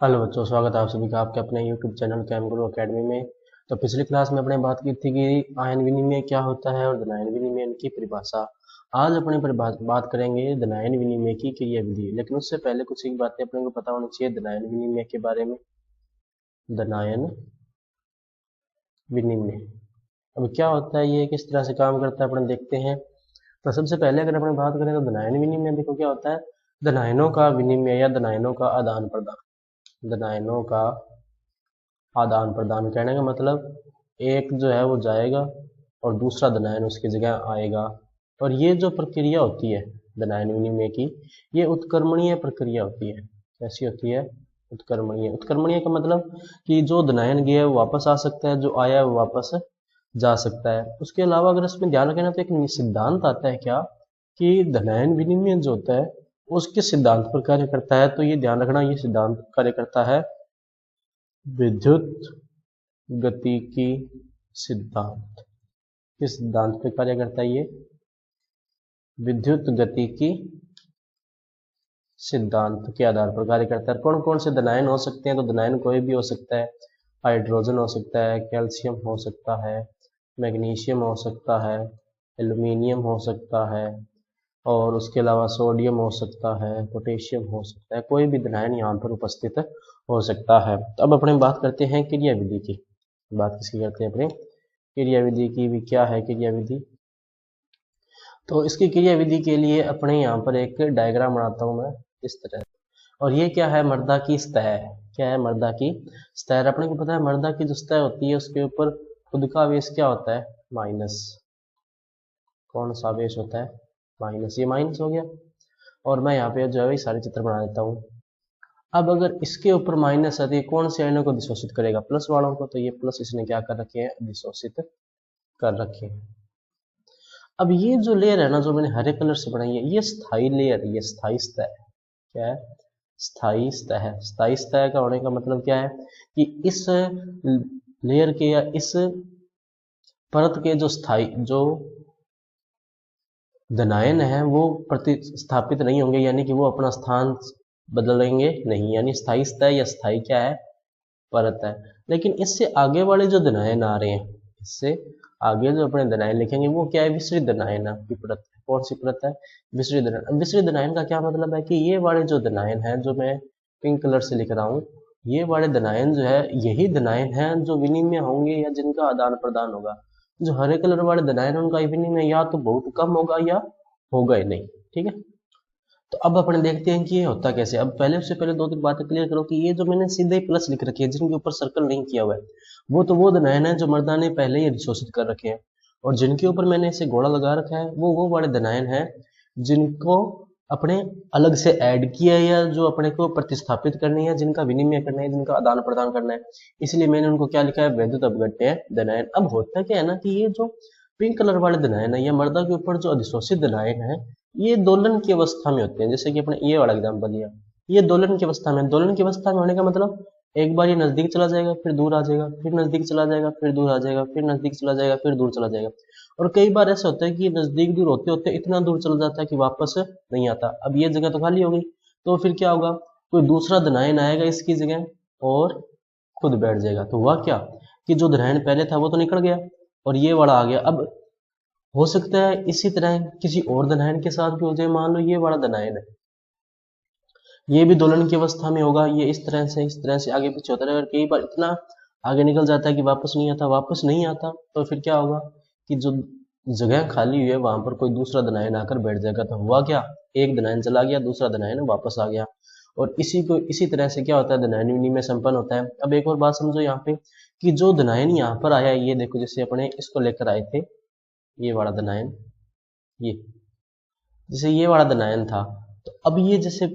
Hello बच्चों, स्वागत है आप सभी का आपके अपने YouTube चैनल कैम गुरु अकेडमी में। तो पिछली क्लास में अपने बात की थी कि आयन विनिमय क्या होता है और धनायन विनिमय की परिभाषा। आज अपने बात करेंगे धनायन विनिमय की क्रिया विधि, लेकिन उससे पहले कुछ एक बातें अपने को पता होनी चाहिए धनायन विनिमय के बारे में। धनायन विनिमय अब क्या होता है, ये किस तरह से काम करता है, अपन देखते हैं। तो सबसे पहले अगर अपन बात करें तो धनायन विनिमय देखो क्या होता है। धनायनों का विनिमय या धनायनों का आदान प्रदान। धनायनों का आदान प्रदान कहने का मतलब एक जो है वो जाएगा और दूसरा धनायन उसकी जगह आएगा। और ये जो प्रक्रिया होती है धनायन विनिमय की, ये उत्क्रमणीय प्रक्रिया होती है। कैसी होती है? उत्क्रमणीय। उत्क्रमणीय का मतलब कि जो धनायन गया है वो वापस आ सकता है, जो आया है वो वापस जा सकता है। उसके अलावा अगर इसमें ध्यान रखें ना तो एक सिद्धांत आता है क्या, कि धनायन विनिमय जो होता है उसके सिद्धांत पर कार्य करता है। तो ये ध्यान रखना, ये सिद्धांत कार्य करता है विद्युत गतिकी सिद्धांत। किस सिद्धांत पे कार्य करता है ये? विद्युत गतिकी सिद्धांत के आधार पर कार्य करता है। कौन कौन से धनायन हो सकते हैं? तो धनायन कोई भी हो सकता है। हाइड्रोजन हो सकता है, कैल्शियम हो सकता है, मैग्नीशियम हो सकता है, एल्यूमिनियम हो सकता है, और उसके अलावा सोडियम हो सकता है, पोटेशियम हो सकता है। कोई भी धनायन यहाँ पर उपस्थित हो सकता है। तो अब अपने बात करते हैं क्रिया विधि की। बात किसकी करते हैं अपने? क्रिया विधि की। भी क्या है क्रिया विधि? तो इसकी क्रिया विधि के लिए अपने यहाँ पर एक डायग्राम बनाता हूँ मैं इस तरह। और ये क्या है? मृदा की सतह। क्या है? मृदा की सतह। अपने को पता है मृदा की जो सतह होती है उसके ऊपर खुद का आवेश क्या होता है? माइनस। कौन सा आवेश होता है? माइनस। ये माइनस हो गया। और मैं यहाँ पे जो है सारे चित्र बना देता हूँ। अब अगर इसके ऊपर माइनस है तो ये कौन से आयनों को अधिशोषित करेगा? प्लस वालों को। तो ये प्लस इसने क्या कर रखे हैं? अधिशोषित कर रखे हैं। अब ये जो लेयर है ना, जो मैंने हरे कलर से बनाई है, ये स्थाई लेयर, ये स्थाई सतह है। क्या है? स्थाई सतह। स्थाई सतह का होने का मतलब क्या है कि इस लेयर के या इस परत के जो स्थाई जो धनायन है वो प्रतिस्थापित नहीं होंगे, यानी कि वो अपना स्थान बदलेंगे नहीं। यानी स्थाई सतह या स्थाई क्या है? परत है। लेकिन इससे आगे वाले जो धनायन आ रहे हैं, इससे आगे जो अपने धनायन लिखेंगे वो क्या है? विसरित धनायन की परत है। कौन सी परत है? विसरित धनायन। विसरित धनायन का क्या मतलब है कि ये वाले जो धनायन है, जो मैं पिंक कलर से लिख रहा हूँ, ये वाले धनायन जो है यही धनायन है जो विनिमय होंगे या जिनका आदान प्रदान होगा। जो हरे कलर वाले धनायन उनका विनिमय या तो बहुत कम होगा या होगा ही नहीं। ठीक है। तो अब अपन देखते हैं कि ये होता कैसे। अब पहले से पहले दो तीन बातें क्लियर करो कि ये जो मैंने सीधे प्लस लिख रखी है, जिनके ऊपर सर्कल नहीं किया हुआ है, वो तो वो धनायन है जो मर्दा ने पहले ही अधिशोषित कर रखे हैं। और जिनके ऊपर मैंने इसे घोड़ा लगा रखा है वो वाले धनायन है जिनको अपने अलग से ऐड किया है, या जो अपने को प्रतिस्थापित करनी है, जिनका विनिमय करना है, जिनका आदान प्रदान करना है। इसलिए मैंने उनको क्या लिखा है? वैद्युत अपघट्य धनायन। अब होता क्या है ना कि ये जो पिंक कलर वाले धनायन है या मर्दा के ऊपर जो अधिशोषित धनायन है, ये दोलन की अवस्था में होते हैं। जैसे कि अपने ये वाला एग्जाम्पल दिया, ये दोलन की अवस्था में। दोलन की अवस्था में होने का मतलब एक बार ये नजदीक चला जाएगा, फिर दूर आ जाएगा, फिर नजदीक चला जाएगा, फिर दूर आ जाएगा, फिर नजदीक चला जाएगा, फिर दूर चला जाएगा। और कई बार ऐसा होता है कि ये नजदीक दूर होते होते इतना दूर चला जाता है कि वापस नहीं आता। अब ये जगह तो खाली हो गई, तो फिर क्या होगा? कोई दूसरा धनायन आएगा इसकी जगह और खुद बैठ जाएगा। तो हुआ क्या कि जो धनायन पहले था वो तो निकल गया और ये वाला आ गया। अब हो सकता है इसी तरह किसी और धनायन के साथ भी हो जाए। मान लो ये वाला धनायन है, ये भी दोलन की अवस्था में होगा। ये इस तरह से आगे पीछे होता है। अगर कई बार इतना आगे निकल जाता है कि वापस नहीं आता, वापस नहीं आता, तो फिर क्या होगा कि जो जगह खाली हुई है वहां पर कोई दूसरा धनायन आकर बैठ जाएगा। तो हुआ क्या? एक धनायन चला गया, दूसरा धनायन वापस आ गया। और इसी तरह से क्या होता है? धनायन विनिमय संपन्न होता है। अब एक और बात समझो यहाँ पे कि जो धनायन यहाँ पर आया, ये देखो, जैसे अपने इसको लेकर आए थे, ये वाला धनायन, ये जैसे ये वाला धनायन था, तो अब ये जैसे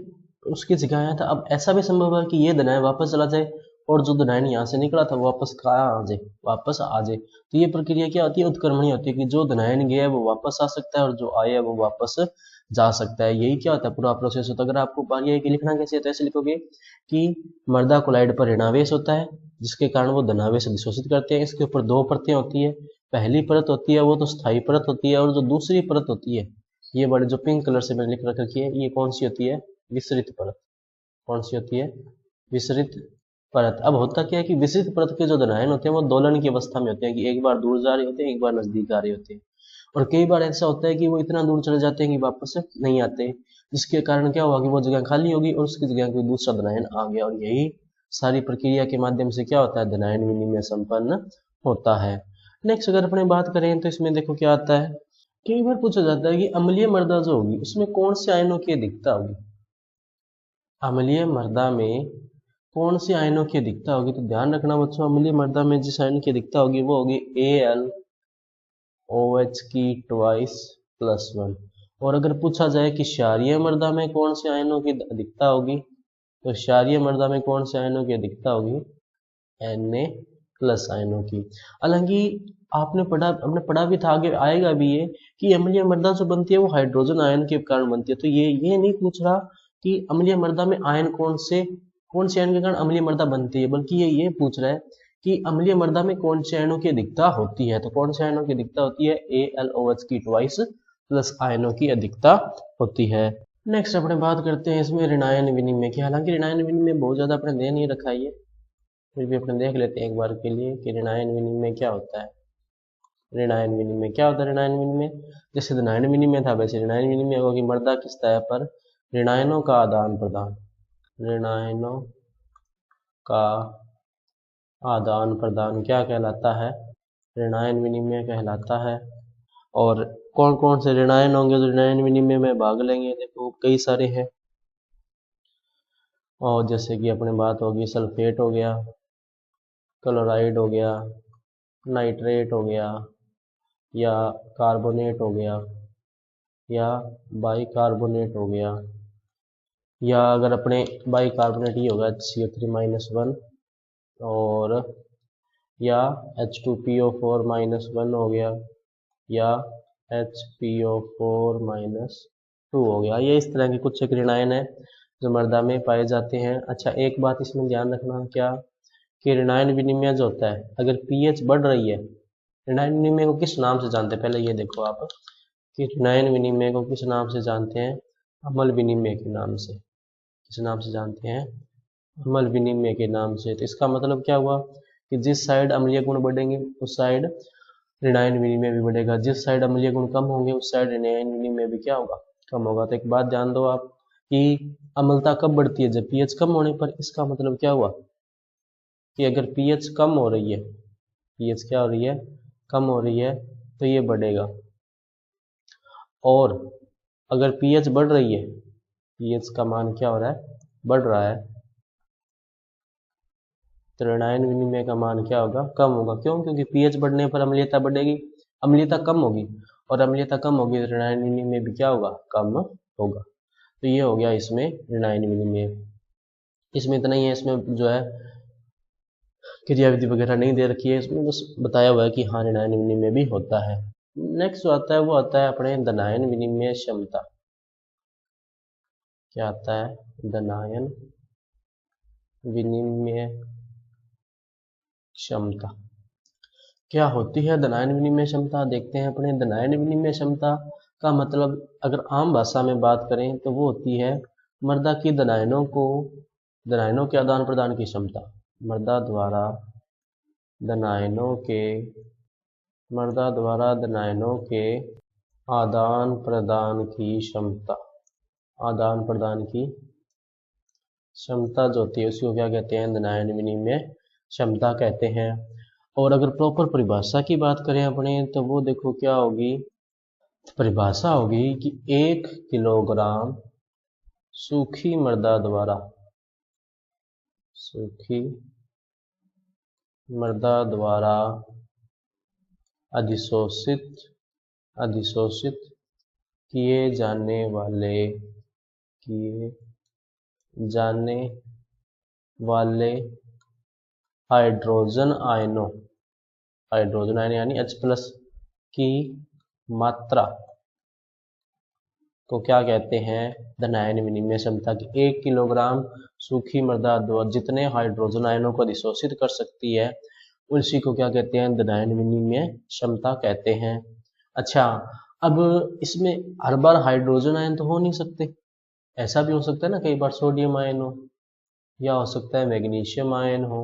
उसकी जगह आया था। अब ऐसा भी संभव है कि ये धनायन वापस चला जाए और जो धनायन यहाँ से निकला था वो वापस कहाँ आ जाए? वापस आ जाए। तो ये प्रक्रिया क्या होती है? उत्क्रमणीय होती है कि जो धनायन गया है वो वापस आ सकता है और जो आया है वो वापस जा सकता है। यही क्या होता है? पूरा प्रोसेस होता है। अगर आपको बारी है कि लिखना कैसे है तो ऐसे लिखोगे कि मृदा कोलाइड पर ऋणावेश होता है, जिसके कारण वो धनावेश अधिशोषित करते हैं। इसके ऊपर दो परतें होती है। पहली परत होती है वो तो स्थायी परत होती है, और जो दूसरी परत होती है, ये बड़े जो पिंक कलर से मैंने लिख रखी है, ये कौन सी होती है? विसरित परत। कौन सी होती है? विसरित परत। अब होता क्या है कि विसरित परत के जो धनायन होते हैं वो दोलन की अवस्था में होते हैं कि एक बार दूर जा रहे होते हैं, एक बार नजदीक आ रहे होते हैं, और कई बार ऐसा होता है कि वो इतना दूर चले जाते हैं कि वापस नहीं आते, जिसके कारण क्या हुआ कि वो जगह खाली होगी और उसकी जगह कोई दूसरा धनायन आ गया, और यही सारी प्रक्रिया के माध्यम से क्या होता है, धनायन विनिमय संपन्न होता है। नेक्स्ट अगर अपने बात करें तो इसमें देखो क्या आता है, कई बार पूछा जाता है कि अम्लीय मृदा जो होगी उसमें कौन से आयनों की अधिकता होगी। अम्लीय मृदा में कौन से आयनों की अधिकता होगी, तो ध्यान रखना बच्चों, अम्लीय मृदा में जिस आयन की अधिकता होगी वो होगी AlOH की ट्वाइस प्लस 1। और अगर पूछा जाए कि क्षारीय मृदा में कौन से आयनों की अधिकता होगी, तो क्षारीय मृदा में कौन से आयनों की अधिकता होगी, Na प्लस आयनों की। हालांकि हमने पढ़ा भी था, आगे आएगा भी ये, कि अम्लीय मृदा जो बनती है वो हाइड्रोजन आयन के कारण बनती है। तो ये नहीं पूछ रहा कि अम्लीय मृदा में आयन कौन से आयन के कारण अम्लीय मृदा बनती है, बल्कि ये पूछ रहा है कि अम्लीय मृदा में कौन से आयनों की अधिकता होती है। तो कौन से आयनों की अधिकता होती है, AlOH की ट्वाइस प्लस आयनों की अधिकता होती है। नेक्स्ट अपने बात करते हैं इसमें ऋणायन विनिमय की। हालांकि ऋणायन विनिमय बहुत ज्यादा अपने दे नहीं रखा है, फिर भी अपने देख लेते हैं एक बार के लिए कि ऋणायन विनिमय क्या होता है। ऋणायन विनिमय क्या होता है, ऋणायन विनिमय जैसे धनायन विनिमय था वैसे ऋणायन विनिमय होगा कि मृदा की सतह पर ऋणायनों का आदान प्रदान, ऋणायनों का आदान प्रदान क्या कहलाता है, ऋणायन विनिमय कहलाता है। और कौन कौन से ऋणायन होंगे जो ऋणायन विनिमय में भाग लेंगे, देखो कई सारे हैं, और जैसे कि अपने बात होगी सल्फेट हो गया, क्लोराइड हो गया, नाइट्रेट हो गया, या कार्बोनेट हो गया, या बाइकार्बोनेट हो गया, या अगर अपने बाइकार्बोनेट ही होगा HCO3-1, और या H2PO4-1 हो गया, या HPO4-2 हो गया। ये इस तरह के कुछ एक ऋणायन है जो मृदा में पाए जाते हैं। अच्छा एक बात इसमें ध्यान रखना क्या, कि ऋणायन विनिमय जो होता है अगर pH बढ़ रही है, ऋणायन विनिमय को किस नाम से जानते हैं, पहले ये देखो आप कि ऋणायन विनिमय को किस नाम से जानते हैं, अम्ल विनिमय के नाम से। किस नाम से जानते हैं, अम्ल विनिमय के नाम से। तो इसका मतलब क्या हुआ कि जिस साइड अम्लीय गुण बढ़ेंगे उस साइड ऋणायन विनिमय भी बढ़ेगा, जिस साइड अम्लीय गुण कम होंगे उस साइड ऋणायन विनिमय भी क्या होगा, कम होगा। तो एक बात जान दो आप कि अम्लता कब बढ़ती है, जब pH कम होने पर। इसका मतलब क्या हुआ कि अगर pH कम हो रही है, pH क्या हो रही है, कम हो रही है, तो ये बढ़ेगा। और अगर pH बढ़ रही है, pH का मान क्या हो रहा है, बढ़ रहा है, तो ऋणायन विनिमय का मान क्या होगा, कम होगा। क्यों, क्योंकि pH बढ़ने पर अम्लीयता बढ़ेगी, अम्लीयता कम होगी, और अम्लीयता कम होगी तो ऋणायन विनिमय भी क्या होगा, कम होगा। तो ये हो गया इसमें ऋणायन विनिमय। इसमें इतना ही है, इसमें जो है क्रियाविधि वगैरह नहीं दे रखी है, इसमें बस बताया हुआ है कि हाँ ऋणायन विनिमय भी होता है। नेक्स्ट जो आता है वो आता है अपने धनायन विनिमय क्षमता। क्या आता है, धनायन विनिमय क्षमता क्या होती है। धनायन विनिमय क्षमता देखते हैं अपने। धनायन विनिमय क्षमता का मतलब अगर आम भाषा में बात करें तो वो होती है मृदा की धनायनों के आदान प्रदान की क्षमता, मृदा द्वारा धनायनों के आदान प्रदान की क्षमता, आदान प्रदान की क्षमता जो होती है उसको क्या कहते हैं, धनायन विनिमय क्षमता कहते हैं। और अगर प्रॉपर परिभाषा की बात करें अपने तो वो देखो क्या होगी, परिभाषा होगी कि 1 किलोग्राम सूखी मृदा द्वारा अधिशोषित किए जाने वाले हाइड्रोजन आयनों यानी H+ की मात्रा को क्या कहते हैं, धनायन विनिमय क्षमता की। 1 किलोग्राम सूखी मृदा जितने हाइड्रोजन आयनों को अधिशोषित कर सकती है उसी को क्या कहते हैं, धनायन विनिमय क्षमता कहते हैं। अच्छा अब इसमें हर बार हाइड्रोजन आयन तो हो नहीं सकते, ऐसा भी हो सकता है ना कई बार सोडियम आयन हो, या हो सकता है मैग्नीशियम आयन हो,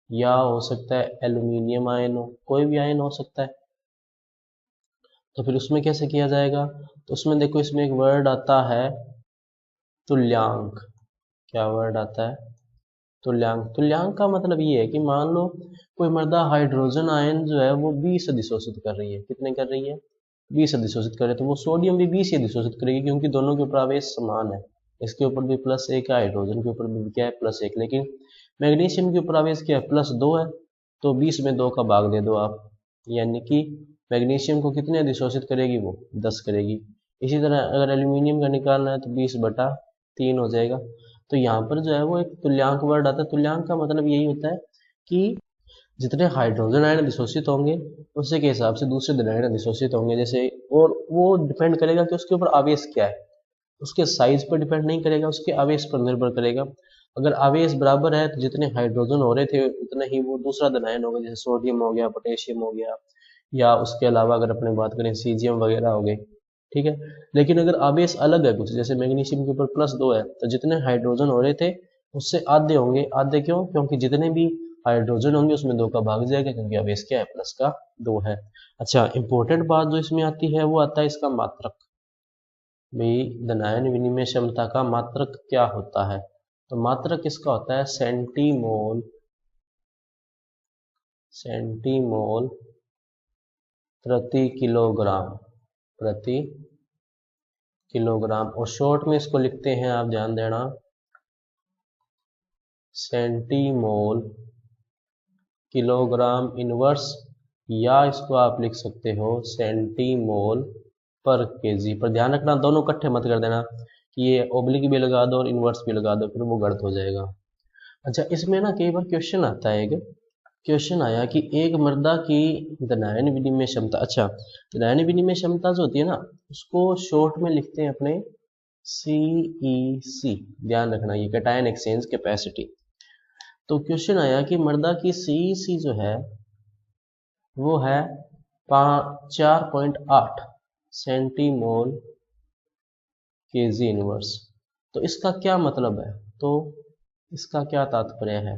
या हो सकता है एल्यूमिनियम आयन हो, कोई भी आयन हो सकता है। तो फिर उसमें कैसे किया जाएगा? तो उसमें देखो, इसमें एक वर्ड आता है तुल्यांक। क्या वर्ड आता है? तुल्यांक। तुल्यांक का मतलब ये है कि मान लो कोई मर्दा हाइड्रोजन आयन जो है वो 20 अधिशोषित कर रही है। कितने कर रही है? 20 अधिशोषित कर रही है। तो वो सोडियम भी 20 ही अधिशोषित करेगी, क्योंकि दोनों के ऊपर आवेश समान है। इसके ऊपर भी +1 है, हाइड्रोजन के ऊपर भी क्या है? +1। लेकिन मैग्नीशियम के ऊपर आवेश क्या है? +2 है। तो 20 में 2 का भाग दे दो आप, यानी कि मैग्नीशियम को कितने अधिशोषित करेगी? वो 10 करेगी। इसी तरह अगर एल्यूमिनियम का निकालना है तो 20/3 हो जाएगा। तो यहाँ पर जो है वो एक तुल्यांक वर्ड आता है। तुल्यांक का मतलब यही होता है कि जितने हाइड्रोजन आयन अधिशोषित होंगे उसी के हिसाब से दूसरे धन आयन अधिशोषित होंगे। जैसे, और वो डिपेंड करेगा कि उसके ऊपर आवेश क्या है, उसके साइज पर डिपेंड नहीं करेगा, उसके आवेश पर निर्भर करेगा। अगर आवेश बराबर है तो जितने हाइड्रोजन हो रहे थे उतना ही वो दूसरा धन आयन होगा, जैसे सोडियम हो गया, पोटेशियम हो गया, या उसके अलावा अगर अपने बात करें सीजियम वगैरह हो गए। ठीक है। लेकिन अगर आवेश अलग है कुछ, जैसे मैग्नीशियम के ऊपर +2 है, तो जितने हाइड्रोजन हो रहे थे उससे आधे होंगे। आधे क्यों? क्योंकि जितने भी हाइड्रोजन होंगे उसमें 2 का भाग जाएगा, क्योंकि आवेश क्या है? +2 है। अच्छा, इंपॉर्टेंट बात जो इसमें आती है वो आता है इसका मात्रक। भाई, धनायन विनिमय क्षमता का मात्रक क्या होता है? तो मात्रक इसका होता है सेंटीमोल। सेंटीमोल प्रति किलोग्राम। प्रति किलोग्राम। और शॉर्ट में इसको लिखते हैं, आप ध्यान देना, सेंटीमोल किलोग्राम इनवर्स, या इसको आप लिख सकते हो सेंटीमोल पर केजी। पर ध्यान रखना दोनों इकट्ठे मत कर देना कि ये ओब्लिक भी लगा दो और इनवर्स भी लगा दो, फिर वो गलत हो जाएगा। अच्छा, इसमें ना कई बार क्वेश्चन आता है, एक क्वेश्चन आया कि एक मृदा की धनायन विनिमय क्षमता। अच्छा, धनायन विनिमय क्षमता जो होती है ना, उसको शॉर्ट में लिखते हैं अपने CEC। ध्यान रखना, ये कैटायन एक्सचेंज कैपेसिटी। तो क्वेश्चन आया कि मृदा की CEC जो है वो है 4.8 सेंटीमोल केजी इनवर्स। तो इसका क्या मतलब है? तो इसका क्या तात्पर्य है?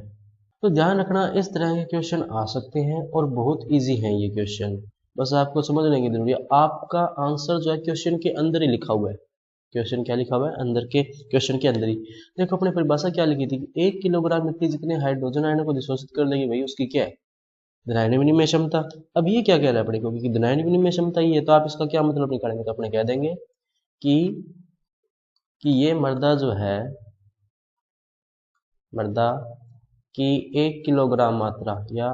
तो ध्यान रखना, इस तरह के क्वेश्चन आ सकते हैं और बहुत इजी हैं ये क्वेश्चन। बस आपको समझने की जरूरी है। आपका आंसर जो है क्वेश्चन के अंदर ही लिखा हुआ है। क्वेश्चन क्या लिखा हुआ है? अंदर के क्वेश्चन के अंदर ही। देखो, अपने परिभाषा क्या लिखी थी कि 1 किलोग्राम मिट्टी जितने हाइड्रोजन आयनों को अधिशोषित कर लेगी, भाई उसकी क्या है? धनायन विनिमय क्षमता। अब ये क्या कह रहा है अपने को कि धनायन विनिमय क्षमता ही है, तो आप इसका क्या मतलब निकालेंगे? तो अपने कह देंगे कि ये मृदा जो है, मृदा की 1 किलोग्राम मात्रा, या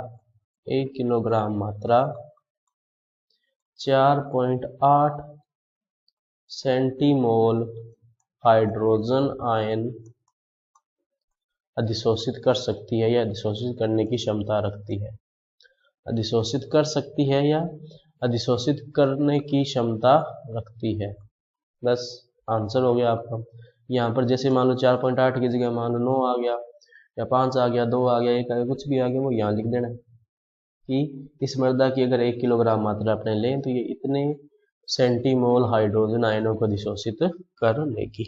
1 किलोग्राम मात्रा 4.8 सेंटीमोल हाइड्रोजन आयन अधिशोषित कर सकती है, या अधिशोषित करने की क्षमता रखती है। अधिशोषित कर सकती है या अधिशोषित करने की क्षमता रखती है। बस आंसर हो गया आपका। यहाँ पर जैसे मान लो 4.8 की जगह मान लो 9 आ गया, या 5 आ गया, 2 आ गया, 1 आ गया, कुछ भी आ गया, वो यहाँ लिख देना कि इस मृदा की अगर 1 किलोग्राम मात्रा अपने लें तो ये इतने सेंटीमोल हाइड्रोजन आयनों को अधिशोषित कर लेगी।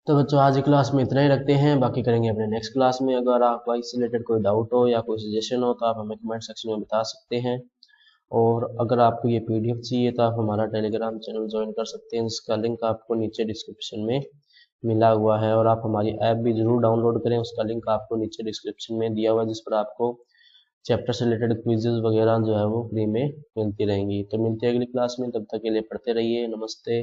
तो बच्चों, आज की क्लास में इतना ही रखते हैं, बाकी करेंगे अपने नेक्स्ट क्लास में। अगर आपका इससे रिलेटेड कोई डाउट हो या कोई सजेशन हो तो आप हमें कमेंट सेक्शन में बता सकते हैं। और अगर आपको ये PDF चाहिए तो आप हमारा टेलीग्राम चैनल ज्वाइन कर सकते हैं, जिसका लिंक आपको नीचे डिस्क्रिप्शन में मिला हुआ है। और आप हमारी ऐप भी ज़रूर डाउनलोड करें, उसका लिंक आपको नीचे डिस्क्रिप्शन में दिया हुआ है, जिस पर आपको चैप्टर से रिलेटेड क्विजेज वगैरह जो है वो फ्री में मिलती रहेंगी। तो मिलते हैं अगली क्लास में, तब तक के लिए पढ़ते रहिए। नमस्ते।